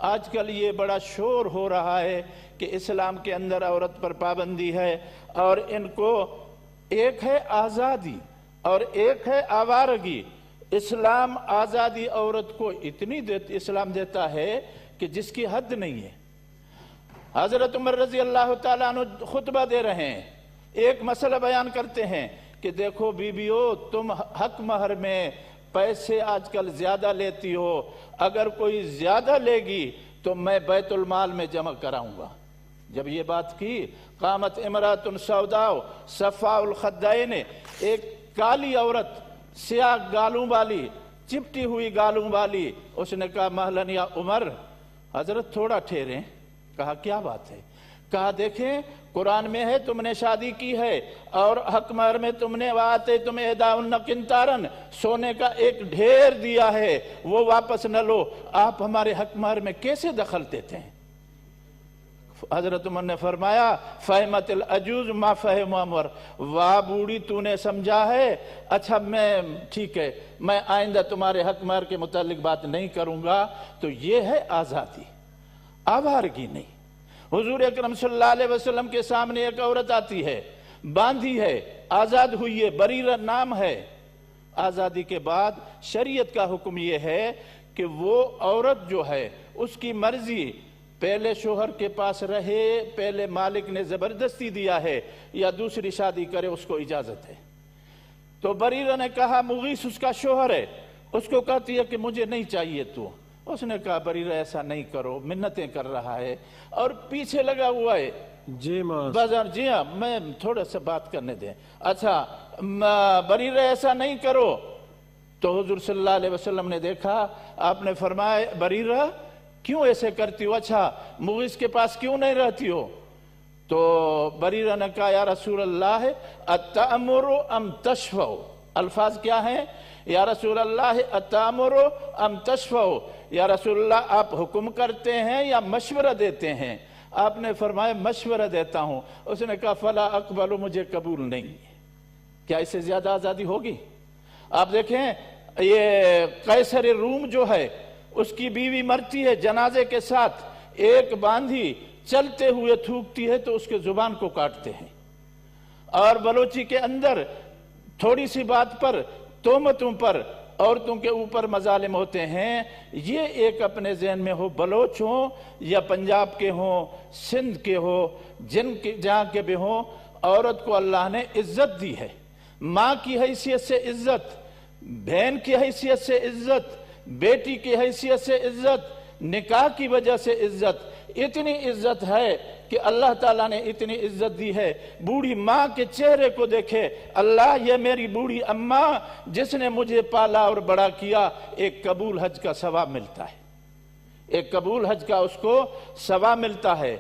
آج کل یہ بڑا شور ہو رہا ہے کہ اسلام کے اندر عورت پر پابندی ہے، اور ان کو ایک ہے آزادی اور ایک ہے آوارگی۔ اسلام آزادی عورت کو اتنی اسلام دیتا ہے کہ جس کی حد نہیں ہے۔ حضرت عمر رضی اللہ تعالیٰ عنہ خطبہ دے رہے ہیں، ایک مسئلہ بیان کرتے ہیں کہ دیکھو بیویو، تم حق مہر میں پیسے آج کل زیادہ لیتی ہو، اگر کوئی زیادہ لے گی تو میں بیت المال میں جمع کراؤں گا۔ جب یہ بات کی، قامت امرات سوداء صفاء الخدین، ایک کالی عورت، سیاہ گالوں والی، چپٹی ہوئی گالوں والی، اس نے کہا مہلن یا عمر، حضرت تھوڑا ٹھہریں۔ کہا کیا بات ہے؟ کہا دیکھیں قرآن میں ہے تم نے شادی کی ہے اور حق مہر میں تم نے وآتے تم احداہن قنطارن، سونے کا ایک ڈھیر دیا ہے، وہ واپس نہ لو، آپ ہمارے حق مہر میں کیسے دخل دیتے ہیں؟ حضرت عمر نے فرمایا فہمت العجوز ما فہم عمر، واہ بوڑھی تو نے سمجھا ہے، اچھا میں ٹھیک ہے، میں آئندہ تمہارے حق مہر کے متعلق بات نہیں کروں گا۔ تو یہ ہے آزادی، آوارگی نہیں۔ حضور اکرم صلی اللہ علیہ وسلم کے سامنے ایک عورت آتی ہے، باندھی ہے، آزاد ہوئی ہے، بریرہ نام ہے۔ آزادی کے بعد شریعت کا حکم یہ ہے کہ وہ عورت جو ہے اس کی مرضی، پہلے شوہر کے پاس رہے، پہلے مالک نے زبردستی دیا ہے، یا دوسری شادی کرے، اس کو اجازت ہے۔ تو بریرہ نے کہا مغیث اس کا شوہر ہے، اس کو کہتی ہے کہ مجھے نہیں چاہیے تو۔ اس نے کہا بریرہ ایسا نہیں کرو، منتیں کر رہا ہے اور پیچھے لگا ہوا ہے۔ بازار جی ہاں، میں تھوڑا سا بات کرنے دیں۔ اچھا بریرہ ایسا نہیں کرو۔ تو حضور صلی اللہ علیہ وسلم نے دیکھا، آپ نے فرمایا بریرہ کیوں ایسے کرتی ہو؟ اچھا مغیث کے پاس کیوں نہیں رہتی ہو؟ تو بریرہ نے کہا یا رسول اللہ اتأمر ام تشفع، الفاظ کیا ہیں؟ یا رسول اللہ اتأمر ام تشفع، یا رسول اللہ آپ حکم کرتے ہیں یا مشورہ دیتے ہیں؟ آپ نے فرمایا مشورہ دیتا ہوں۔ اس نے کہا فلا اقبل، مجھے قبول نہیں۔ کیا اس سے زیادہ آزادی ہوگی؟ آپ دیکھیں یہ قیصر روم جو ہے، اس کی بیوی مرتی ہے جنازے کے ساتھ، ایک باندھی چلتے ہوئے تھوکتی ہے تو اس کے زبان کو کاٹتے ہیں۔ اور بلوچی کے اندر تھوڑی سی بات پر، تہمتوں پر عورتوں کے اوپر مظالم ہوتے ہیں۔ یہ ایک اپنے ذہن میں ہو، بلوچ ہوں یا پنجاب کے ہوں، سندھ کے ہو، جہاں کے بھی ہوں، عورت کو اللہ نے عزت دی ہے۔ ماں کی حیثیت سے عزت، بہن کی حیثیت سے عزت، بیٹی کی حیثیت سے عزت، نکاح کی وجہ سے عزت، اتنی عزت ہے کہ اللہ تعالیٰ نے اتنی عزت دی ہے۔ بوڑھی ماں کے چہرے کو دیکھے، اللہ یہ میری بوڑھی اماں جس نے مجھے پالا اور بڑا کیا، ایک قبول حج کا ثواب ملتا ہے، ایک قبول حج کا اس کو ثواب ملتا ہے۔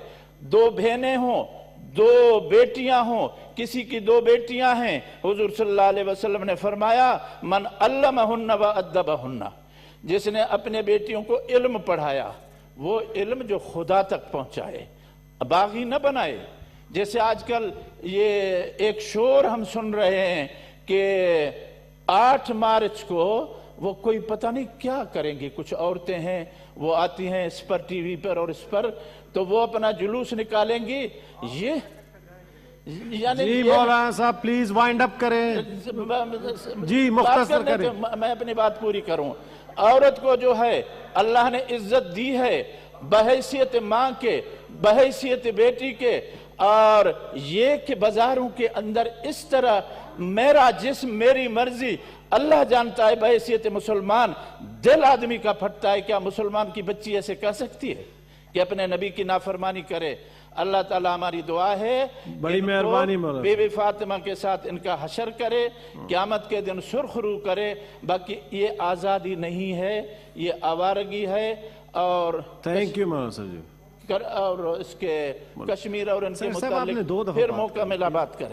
دو بہنیں ہوں، دو بیٹیاں ہوں، کسی کی دو بیٹیاں ہیں، حضور صلی اللہ علیہ وسلم نے فرمایا من علمہن و ادبہن، جس نے اپنے بیٹیوں کو علم پڑھایا، وہ علم جو خدا تک پہنچائے، باغی نہ بنائے۔ جیسے آج کل یہ ایک شور ہم سن رہے ہیں کہ 8 مارچ کو وہ کوئی پتہ نہیں کیا کریں گے، کچھ عورتیں ہیں وہ آتی ہیں اس پر ٹی وی پر اور اس پر، تو وہ اپنا جلوس نکالیں گی۔ یہ یعنی جی مولانا صاحب پلیز وائنڈ اپ کریں، جی مختصر کریں، میں اپنی بات پوری کروں۔ عورت کو جو ہے اللہ نے عزت دی ہے بحیثیت ماں کے، بحیثیت بیٹی کے، اور یہ کہ بازاروں کے اندر اس طرح میرا جسم میری مرضی، اللہ جانتا ہے بحیثیت مسلمان دل آدمی کا پھٹتا ہے۔ کیا مسلمان کی بچی ایسے کہہ سکتی ہے کہ اپنے نبی کی نافرمانی کرے؟ اللہ تعالیٰ ہماری دعا ہے بڑی مہربانی مولانا، بی بی فاطمہ کے ساتھ ان کا حشر کرے، قیامت کے دن سرخ رو کرے۔ باقی یہ آزادی نہیں ہے، یہ آوارگی ہے۔ اور تھینک یو مولانا صاحب جی، اور اس کے کشمیر اور ان کے صاحب آپ نے متعلق دو دفعہ پھر موقع ملا بات کریں۔